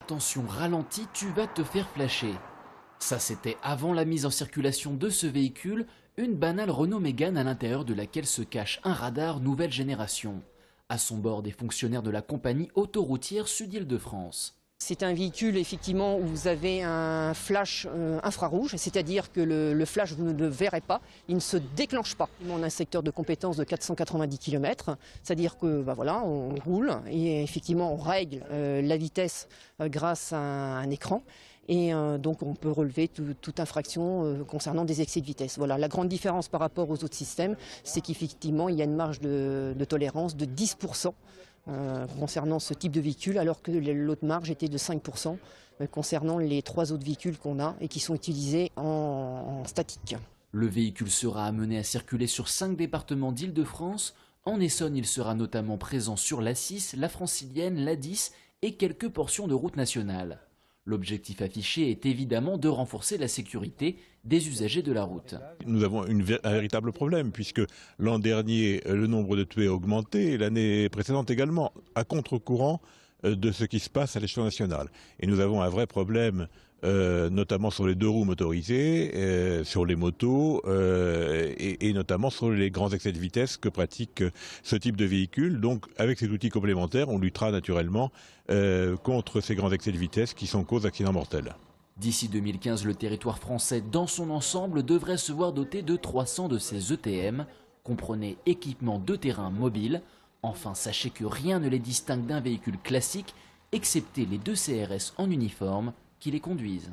Attention, ralentis, tu vas te faire flasher. Ça, c'était avant la mise en circulation de ce véhicule, une banale Renault Mégane à l'intérieur de laquelle se cache un radar nouvelle génération. À son bord, des fonctionnaires de la compagnie autoroutière Sud-Île-de-France. C'est un véhicule effectivement où vous avez un flash infrarouge, c'est-à-dire que le flash, vous ne le verrez pas, il ne se déclenche pas. On a un secteur de compétence de 490 km, c'est-à-dire que voilà, on roule et effectivement on règle la vitesse grâce à un écran. Et donc on peut relever toute infraction concernant des excès de vitesse. Voilà, la grande différence par rapport aux autres systèmes, c'est qu'effectivement il y a une marge de tolérance de 10%. Concernant ce type de véhicule, alors que l'autre marge était de 5% concernant les 3 autres véhicules qu'on a et qui sont utilisés en statique. Le véhicule sera amené à circuler sur 5 départements d'Île-de-France. En Essonne, il sera notamment présent sur l'A6, la Francilienne, l'A10 et quelques portions de route nationale. L'objectif affiché est évidemment de renforcer la sécurité des usagers de la route. Nous avons un véritable problème puisque l'an dernier, le nombre de tués a augmenté et l'année précédente également, à contre-courant de ce qui se passe à l'échelon national. Et nous avons un vrai problème, notamment sur les 2 roues motorisées, sur les motos et notamment sur les grands excès de vitesse que pratique ce type de véhicule. Donc avec ces outils complémentaires, on luttera naturellement contre ces grands excès de vitesse qui sont cause d'accidents mortels. D'ici 2015, le territoire français dans son ensemble devrait se voir doté de 300 de ces ETM, comprenez équipement de terrain mobile. Enfin, sachez que rien ne les distingue d'un véhicule classique, excepté les 2 CRS en uniforme qui les conduisent.